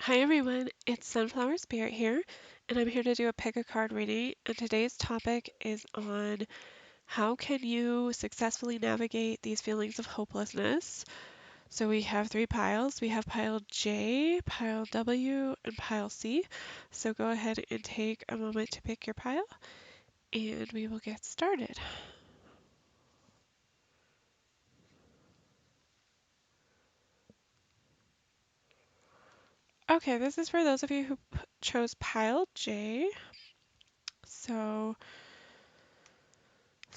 Hi everyone, it's Sunflower Spirit here, and I'm here to do a pick a card reading. And today's topic is on how can you successfully navigate these feelings of hopelessness. So we have three piles. We have pile J, pile W, and pile C. So go ahead and take a moment to pick your pile, and we will get started. Okay, this is for those of you who chose pile J. So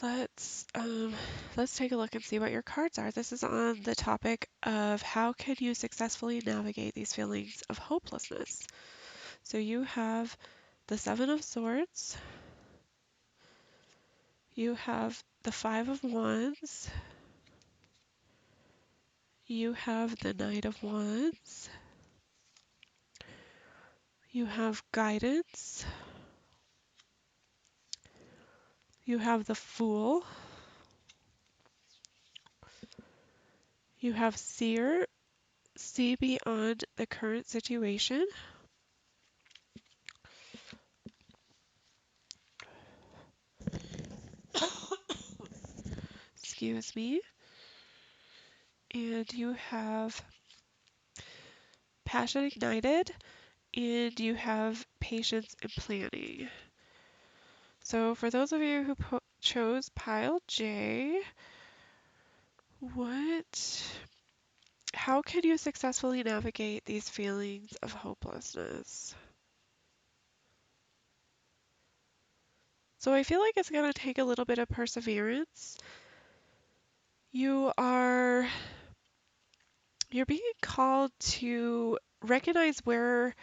Let's um, let's take a look and see what your cards are. This is on the topic of how can you successfully navigate these feelings of hopelessness. So you have the Seven of Swords, you have the Five of Wands, you have the Knight of Wands, you have Guidance, you have the Fool, you have Seer, see beyond the current situation. Excuse me. And you have Passion Ignited, and you have patience and planning. So for those of you who chose pile J, how can you successfully navigate these feelings of hopelessness? So I feel like it's going to take a little bit of perseverance. You're being called to recognize where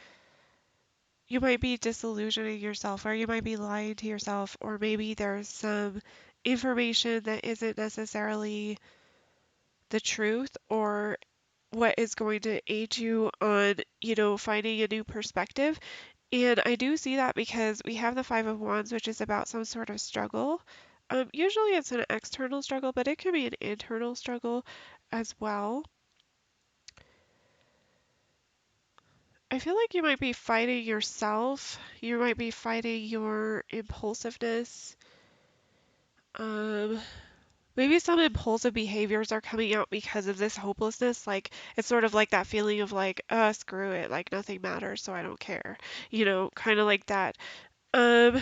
you might be disillusioning yourself, or you might be lying to yourself, or maybe there's some information that isn't necessarily the truth or what is going to aid you on, finding a new perspective. And I do see that because we have the Five of Wands, which is about some sort of struggle. Usually it's an external struggle, but it can be an internal struggle as well. I feel like you might be fighting yourself. You might be fighting your impulsiveness. Um, Maybe some impulsive behaviors are coming out because of this hopelessness. Like, it's sort of like that feeling of like, screw it, like nothing matters, so I don't care. Kind of like that. Um,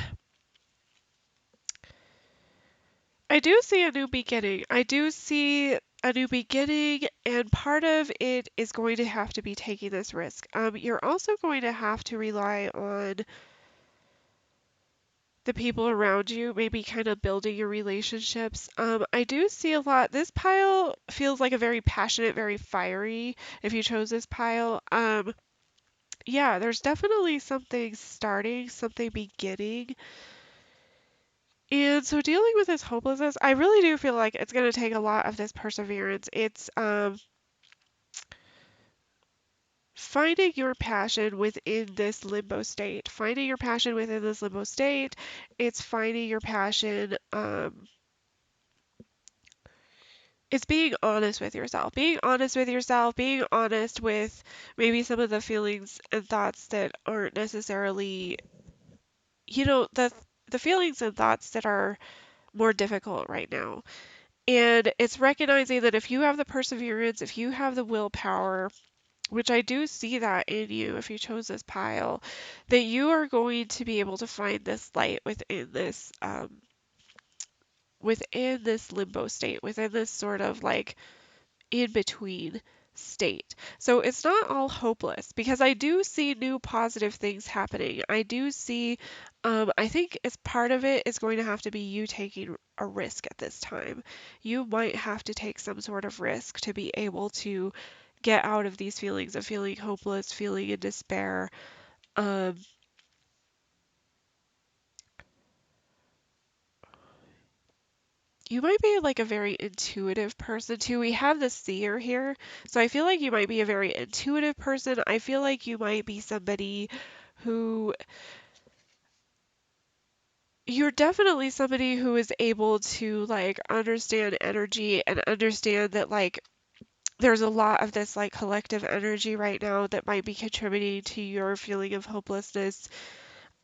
I do see a new beginning. I do see a new beginning, and part of it is going to have to be taking this risk. You're also going to have to rely on the people around you, maybe kind of building your relationships. I do see a lot. This pile feels like a very passionate, very fiery. If you chose this pile, yeah, there's definitely something starting, something beginning. And so dealing with this hopelessness, I really do feel like it's going to take a lot of this perseverance. It's finding your passion within this limbo state. Finding your passion within this limbo state. It's finding your passion. It's being honest with yourself, being honest with maybe some of the feelings and thoughts that aren't necessarily, the feelings and thoughts that are more difficult right now. And it's recognizing that if you have the perseverance, if you have the willpower, which I do see that in you if you chose this pile, that you are going to be able to find this light within this limbo state, within this sort of like in between state. So it's not all hopeless because I do see new positive things happening. I do see, I think as part of it is going to have to be you taking a risk at this time. You might have to take some sort of risk to be able to get out of these feelings of feeling hopeless, feeling in despair. Um, you might be like a very intuitive person too. We have the seer here. So I feel like you might be a very intuitive person. I feel like you might be somebody who you're definitely somebody who is able to like understand energy and understand that like there's a lot of this like collective energy right now that might be contributing to your feeling of hopelessness.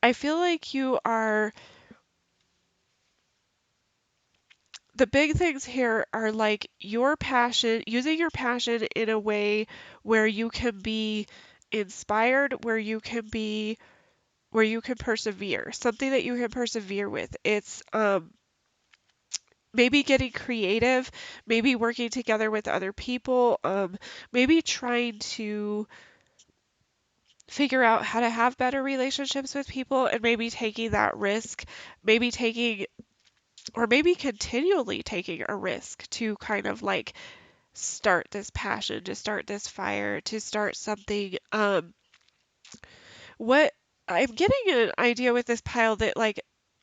I feel like you are, the big things here are like your passion, using your passion in a way where you can be inspired, where you can persevere, something that you can persevere with. It's maybe getting creative, maybe working together with other people, maybe trying to figure out how to have better relationships with people and maybe taking that risk, maybe taking or maybe continually taking a risk to kind of like start this passion, to start this fire, to start something. What I'm getting an idea with this pile that like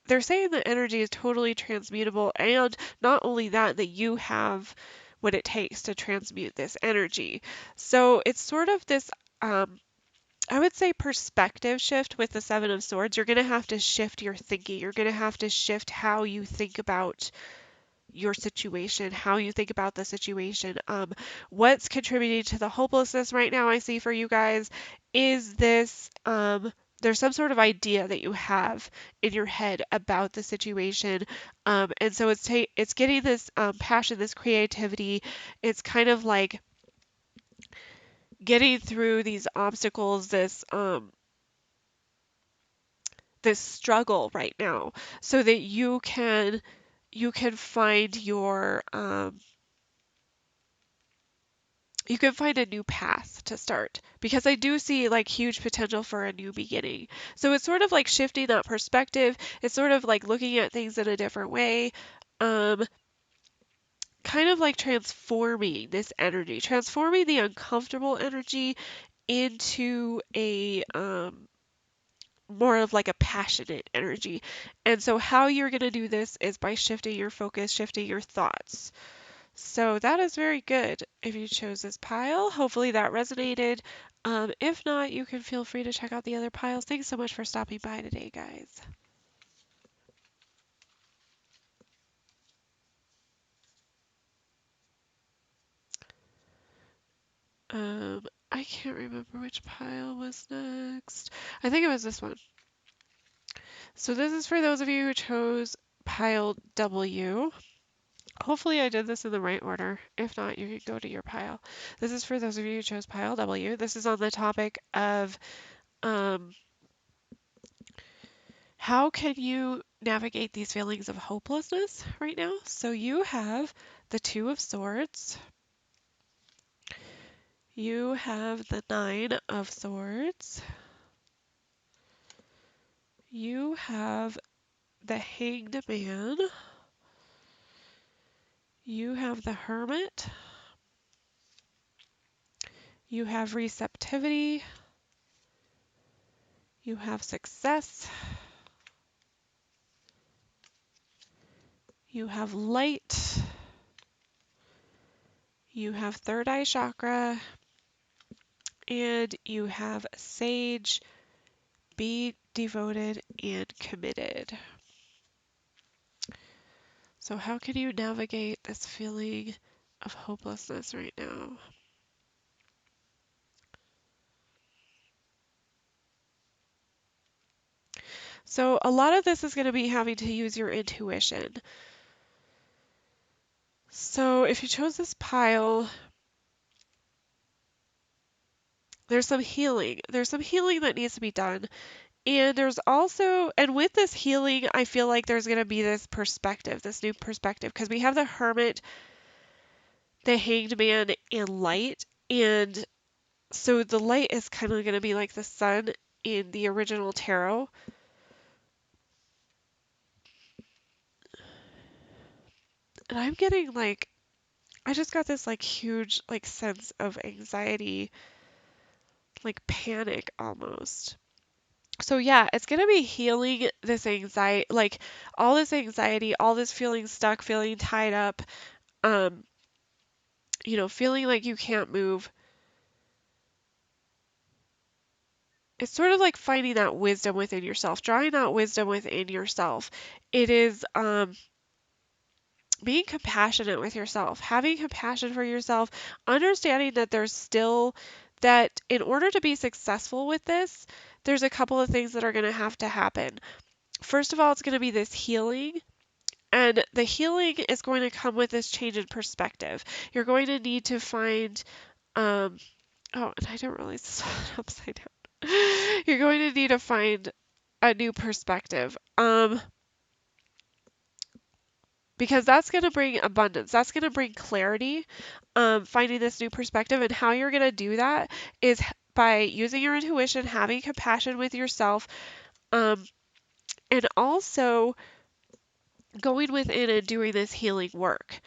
they're saying that energy is totally transmutable, and not only that, that you have what it takes to transmute this energy. So it's sort of this I would say perspective shift with the Seven of Swords. You're going to have to shift your thinking. You're going to have to shift how you think about your situation, how you think about the situation. What's contributing to the hopelessness right now I see for you guys is this there's some sort of idea that you have in your head about the situation. And so it's getting this passion, this creativity. It's kind of like getting through these obstacles, this struggle right now so that you can find your you can find a new path to start, because I do see like huge potential for a new beginning. So it's sort of like shifting that perspective. It's sort of like looking at things in a different way. Um, Kind of like transforming this energy, transforming the uncomfortable energy into a more of like a passionate energy. And so how you're going to do this is by shifting your focus, shifting your thoughts. So that is very good if you chose this pile. Hopefully that resonated. If not, you can feel free to check out the other piles. Thanks so much for stopping by today, guys. I can't remember which pile was next. I think it was this one. So this is for those of you who chose pile W. Hopefully I did this in the right order. If not, you can go to your pile. This is for those of you who chose pile W. This is on the topic of um, how can you navigate these feelings of hopelessness right now? So you have the Two of Swords. You have the Nine of Swords. You have the Hanged Man. You have the Hermit. You have receptivity. You have success. You have light. You have third eye chakra. And you have sage. Be devoted and committed. So how can you navigate this feeling of hopelessness right now? So a lot of this is going to be having to use your intuition. So if you chose this pile, there's some healing. There's some healing that needs to be done. And there's also, and with this healing, I feel like there's going to be this perspective, this new perspective, because we have the Hermit, the Hanged Man, and light. And so the light is kind of going to be like the sun in the original tarot. And I'm getting like, I just got this like huge like sense of anxiety, like panic almost. So yeah, it's gonna be healing this anxiety, like all this feeling stuck, feeling tied up, um, feeling like you can't move. It's sort of like finding that wisdom within yourself, drawing that wisdom within yourself. It is being compassionate with yourself, having compassion for yourself, understanding that that in order to be successful with this, there's a couple of things that are going to have to happen. First of all, it's going to be this healing. And the healing is going to come with this change in perspective. You're going to need to find, um, oh, and I didn't realize this was upside down. You're going to need to find a new perspective. Because that's going to bring abundance. That's going to bring clarity, finding this new perspective. And how you're going to do that is by using your intuition, having compassion with yourself, um, and also going within and doing this healing work.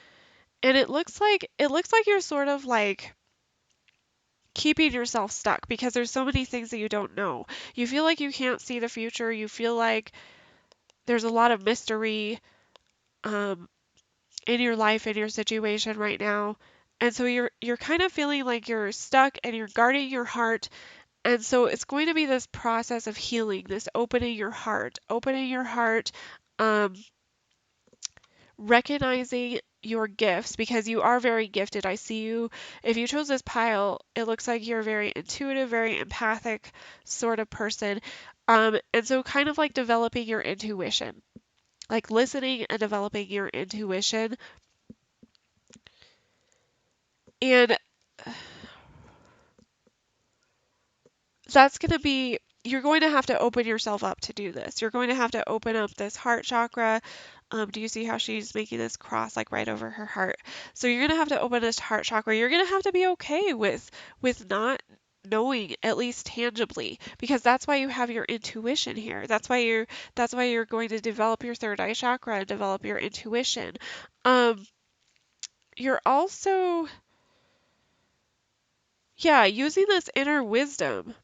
And it looks like you're sort of like keeping yourself stuck because there's so many things that you don't know. You feel like you can't see the future. You feel like there's a lot of mystery. Um, in your life, in your situation right now. And so you're kind of feeling like you're stuck and you're guarding your heart. And so it's going to be this process of healing, this opening your heart, um, recognizing your gifts because you are very gifted. I see you. If you chose this pile, it looks like you're a very intuitive, very empathic sort of person. And so kind of like developing your intuition, like listening and developing your intuition. And that's going to be, you're going to have to open yourself up to do this. You're going to have to open up this heart chakra. Do you see how she's making this cross like right over her heart? So you're going to have to open this heart chakra. You're going to have to be okay with not knowing, at least tangibly, because that's why you have your intuition here. That's why you're going to develop your third eye chakra and develop your intuition. Um, you're also, yeah, using this inner wisdom.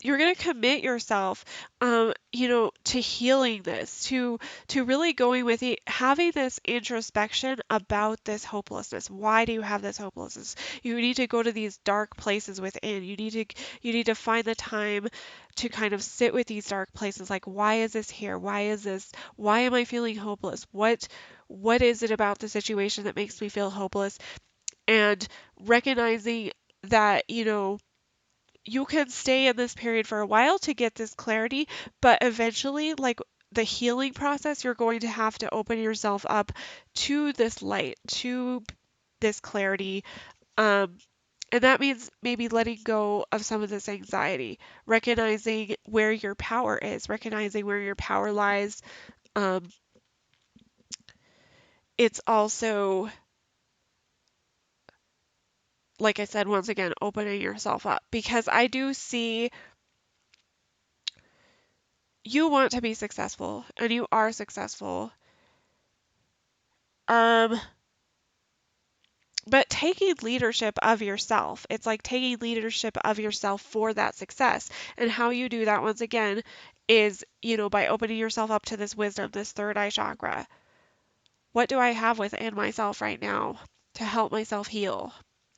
You're going to commit yourself, to healing this, to really going with it, having this introspection about this hopelessness. Why do you have this hopelessness? You need to go to these dark places within. You need to find the time to kind of sit with these dark places. Like, why is this here? Why is this? Why am I feeling hopeless? What is it about the situation that makes me feel hopeless? And recognizing that, you can stay in this period for a while to get this clarity, but eventually, like the healing process, you're going to have to open yourself up to this light, to this clarity. Um, and that means maybe letting go of some of this anxiety, recognizing where your power is, recognizing where your power lies. Um, it's also, like I said, once again, opening yourself up because I do see you want to be successful and you are successful. Um, but taking leadership of yourself, it's like taking leadership of yourself for that success. And how you do that, once again, is, by opening yourself up to this wisdom, this third eye chakra. What do I have within myself right now to help myself heal?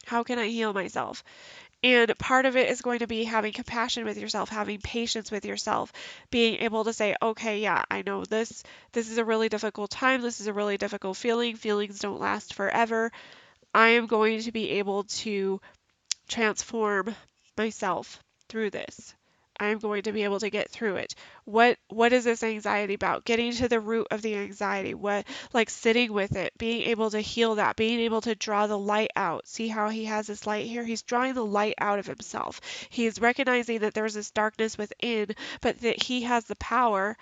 How can I heal myself? And part of it is going to be having compassion with yourself, having patience with yourself, being able to say, okay, yeah, I know this is a really difficult time. This is a really difficult feeling. Feelings don't last forever. I am going to be able to transform myself through this. I'm going to be able to get through it. What is this anxiety about? Getting to the root of the anxiety. What, like sitting with it, being able to heal that, being able to draw the light out. See how he has this light here? He's drawing the light out of himself. He's recognizing that there's this darkness within, but that he has the power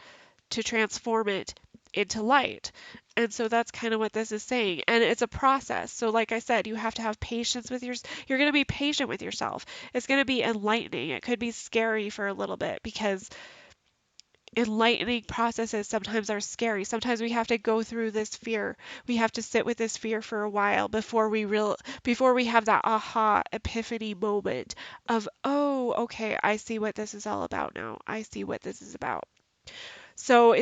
to transform it into light. And so that's kind of what this is saying. And it's a process. So like I said, you have to have patience with you're going to be patient with yourself. It's going to be enlightening. It could be scary for a little bit because enlightening processes sometimes are scary. Sometimes we have to go through this fear. We have to sit with this fear for a while before we have that aha epiphany moment of, oh, okay, I see what this is all about now. I see what this is about. So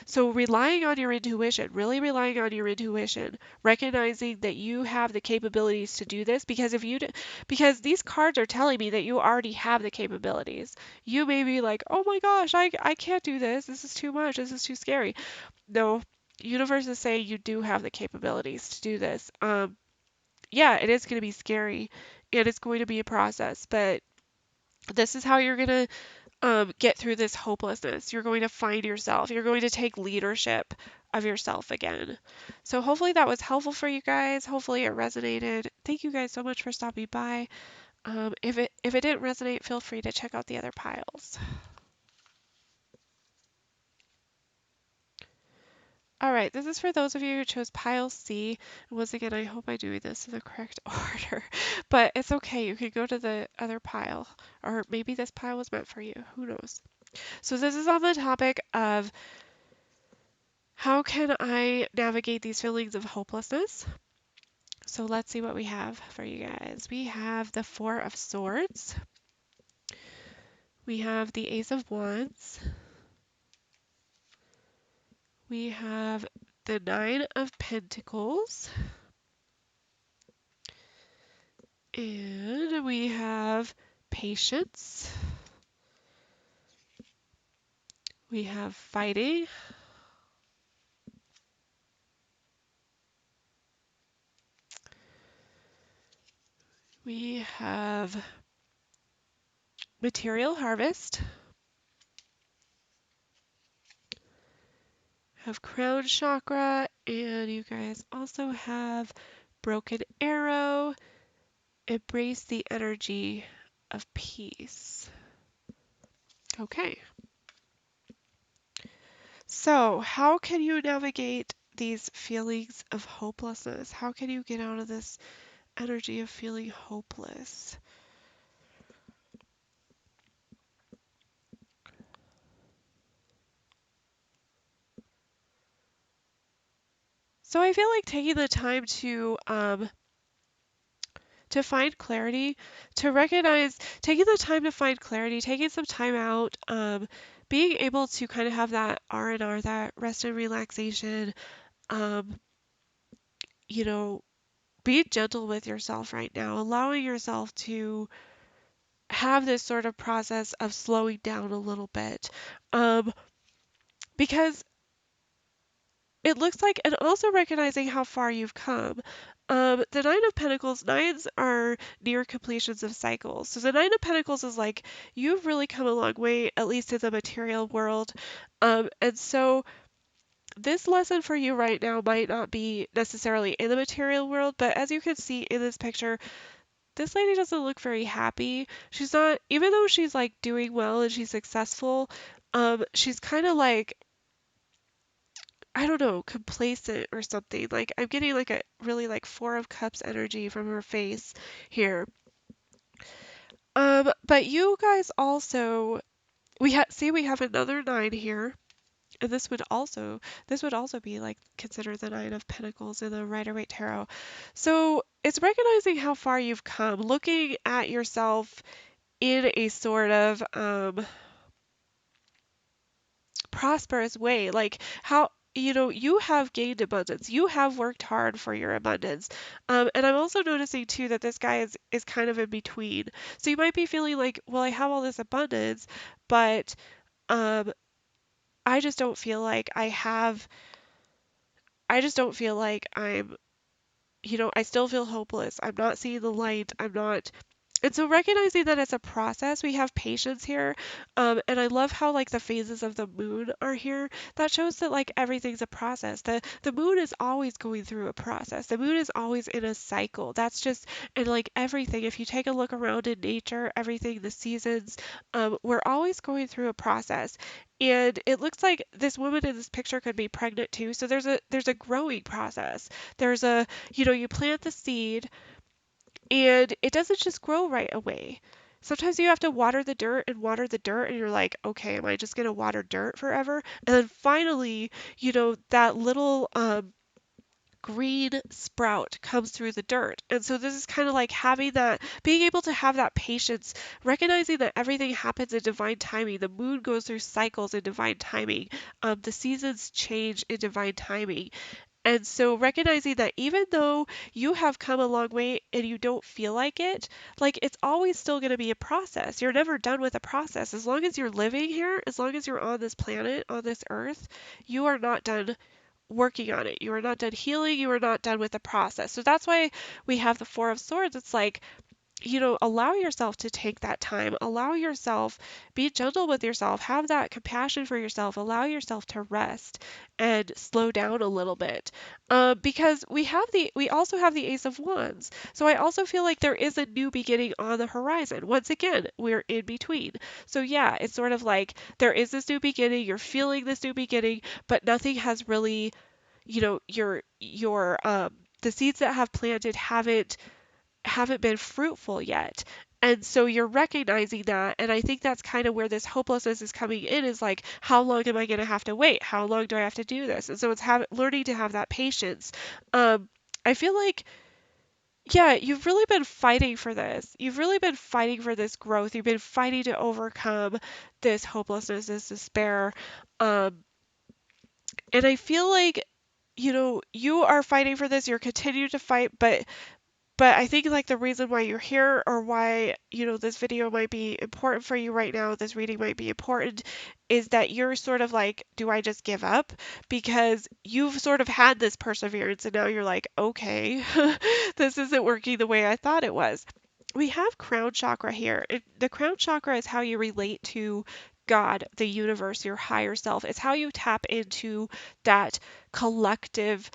so relying on your intuition, really relying on your intuition, recognizing that you have the capabilities to do this because because these cards are telling me that you already have the capabilities. You may be like, "Oh my gosh, I can't do this. This is too much. This is too scary." No, universe is saying you do have the capabilities to do this. Yeah, it is going to be scary and it's going to be a process, but this is how you're going to get through this hopelessness. You're going to find yourself. You're going to take leadership of yourself again. So hopefully that was helpful for you guys. Hopefully it resonated. Thank you guys so much for stopping by. If it didn't resonate, feel free to check out the other piles. All right, this is for those of you who chose pile C. Once again, I hope I'm doing this in the correct order, but it's okay. You can go to the other pile, or maybe this pile was meant for you. Who knows? So this is on the topic of how can I navigate these feelings of hopelessness? So let's see what we have for you guys. We have the Four of Swords. We have the Ace of Wands. We have the Nine of Pentacles. And we have Patience. We have Fighting. We have Material Harvest. Have Crown Chakra. And you guys also have Broken Arrow. Embrace the energy of peace. Okay. So, how can you navigate these feelings of hopelessness? How can you get out of this energy of feeling hopeless? So, I feel like taking the time to find clarity, to recognize, taking the time to find clarity, taking some time out, being able to kind of have that R&R, that rest and relaxation, um, you know, be gentle with yourself right now, allowing yourself to have this sort of process of slowing down a little bit. Um, because it looks like, and also recognizing how far you've come. The Nine of Pentacles, nines are near completions of cycles. So the Nine of Pentacles is like, you've really come a long way, at least in the material world. And so this lesson for you right now might not be necessarily in the material world, but as you can see in this picture, this lady doesn't look very happy. She's not, even though she's like doing well and she's successful, she's kind of like, I don't know, complacent or something. Like I'm getting like a really like Four of Cups energy from her face here. But you guys also, we have another nine here. And this would also be like considered the Nine of Pentacles in the Rider-Waite Tarot. So it's recognizing how far you've come, looking at yourself in a sort of prosperous way. Like how, you have gained abundance. You have worked hard for your abundance. And I'm also noticing too that this guy is kind of in between. So you might be feeling like, well, I have all this abundance, but um, I just don't feel like I just don't feel like I still feel hopeless. I'm not seeing the light. I'm not. And so recognizing that it's a process, we have patience here. And I love how like the phases of the moon are here. That shows that like everything's a process. The moon is always going through a process. The moon is always in a cycle. That's just, and like everything, if you take a look around in nature, everything, the seasons, we're always going through a process. And it looks like this woman in this picture could be pregnant too. So there's a growing process. There's a, you plant the seed and it doesn't just grow right away. Sometimes you have to water the dirt and water the dirt, and you're like, okay, am I just going to water dirt forever? And then finally, that little green sprout comes through the dirt. And so this is kind of like having that, being able to have that patience, recognizing that everything happens in divine timing. The moon goes through cycles in divine timing. The seasons change in divine timing. And so recognizing that even though you have come a long way and you don't feel like it's always still going to be a process. You're never done with a process. As long as you're living here, as long as you're on this planet, on this earth, you are not done working on it. You are not done healing. You are not done with the process. So that's why we have the Four of Swords. It's like, allow yourself to take that time. Allow yourself, be gentle with yourself, have that compassion for yourself, allow yourself to rest and slow down a little bit. Because we also have the Ace of Wands. So I also feel like there is a new beginning on the horizon. Once again, we're in between. So yeah, it's sort of like there is this new beginning, you're feeling this new beginning, but nothing has really, the seeds that have planted haven't been fruitful yet. And so you're recognizing that. And I think that's kind of where this hopelessness is coming in, is like, how long am I going to have to wait? How long do I have to do this? And so it's learning to have that patience. I feel like, yeah, you've really been fighting for this. You've really been fighting for this growth. You've been fighting to overcome this hopelessness, this despair. Um, and I feel like, you are fighting for this. You're continuing to fight, but I think like the reason why you're here, or why, this video might be important for you right now, this reading might be important, is that you're sort of like, do I just give up? Because you've sort of had this perseverance and now you're like, okay, this isn't working the way I thought it was. We have crown chakra here. The crown chakra is how you relate to God, the universe, your higher self. It's how you tap into that collective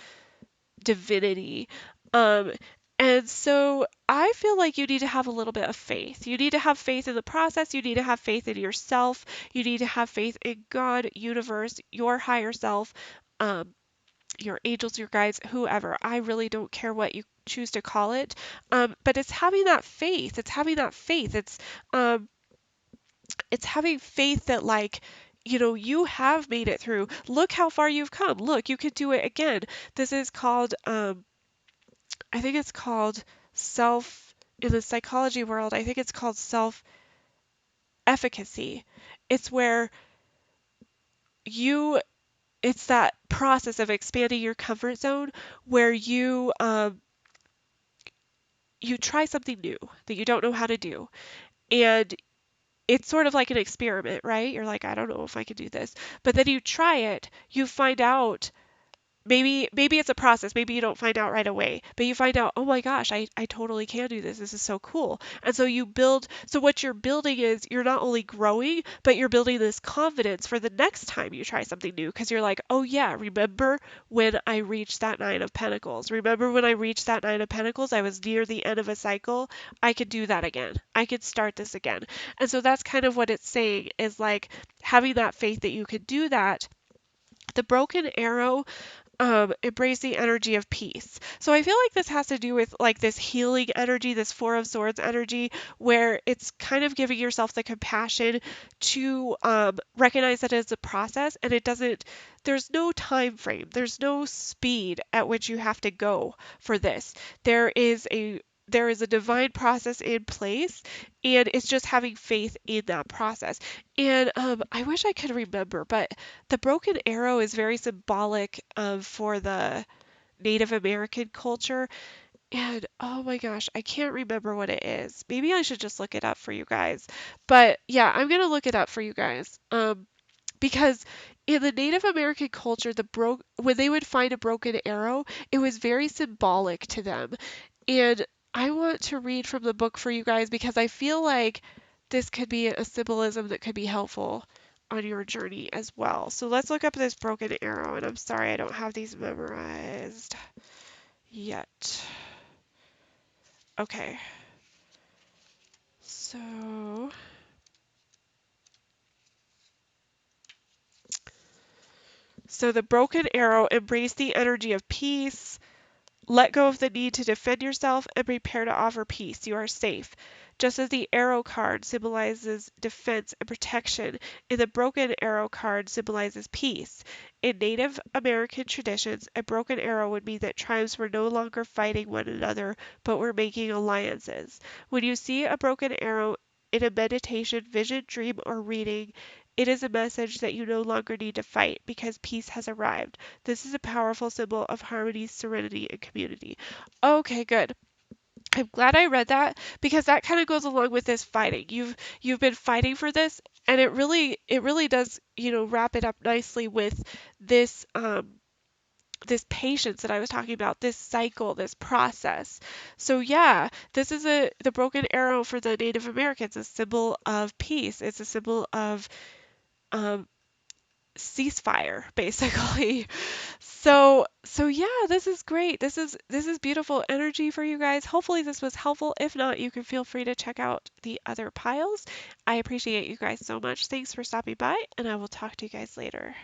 divinity. Um, and so I feel like you need to have a little bit of faith. You need to have faith in the process. You need to have faith in yourself. You need to have faith in God, universe, your higher self, um, your angels, your guides, whoever. I really don't care what you choose to call it. But it's having that faith. It's having that faith. Um, it's having faith that, like, you have made it through. Look how far you've come. Look, you can do it again. This is called I think it's called self, in the psychology world, I think it's called self efficacy. It's where you, it's that process of expanding your comfort zone where you try something new that you don't know how to do. And it's sort of like an experiment, right? You're like, I don't know if I can do this. But then you try it, you find out. Maybe it's a process. Maybe you don't find out right away, but you find out, oh my gosh, I totally can do this. This is so cool. And so you build, so what you're building is you're not only growing, but you're building this confidence for the next time you try something new, because you're like, oh yeah, remember when I reached that Nine of Pentacles? Remember when I reached that Nine of Pentacles? I was near the end of a cycle. I could do that again. I could start this again. And so that's kind of what it's saying, is like having that faith that you could do that. The broken arrow, embrace the energy of peace. So I feel like this has to do with like this healing energy, this Four of Swords energy, where it's kind of giving yourself the compassion to recognize that it's a process, and there's no time frame, there's no speed at which you have to go for this. There is a there is a divine process in place, and it's just having faith in that process. And I wish I could remember, but the broken arrow is very symbolic for the Native American culture. And oh my gosh, I can't remember what it is. Maybe I should just look it up for you guys. But yeah, I'm gonna look it up for you guys. Because in the Native American culture, when they would find a broken arrow, it was very symbolic to them. And I want to read from the book for you guys because I feel like this could be a symbolism that could be helpful on your journey as well. So let's look up this broken arrow. And I'm sorry I don't have these memorized yet. Okay. So the broken arrow, embrace the energy of peace. Let go of the need to defend yourself and prepare to offer peace. You are safe. Just as the arrow card symbolizes defense and protection, and the broken arrow card symbolizes peace. In Native American traditions, a broken arrow would mean that tribes were no longer fighting one another, but were making alliances. When you see a broken arrow in a meditation, vision, dream, or reading, it is a message that you no longer need to fight because peace has arrived. This is a powerful symbol of harmony, serenity, and community. Okay, good. I'm glad I read that because that kind of goes along with this fighting. You've been fighting for this, and it really does, wrap it up nicely with this this patience that I was talking about, this cycle, this process. So yeah, this is the broken arrow for the Native Americans, a symbol of peace. It's a symbol of um, ceasefire, basically. So yeah, this is great. This is beautiful energy for you guys. Hopefully this was helpful. If not, you can feel free to check out the other piles. I appreciate you guys so much. Thanks for stopping by, and I will talk to you guys later.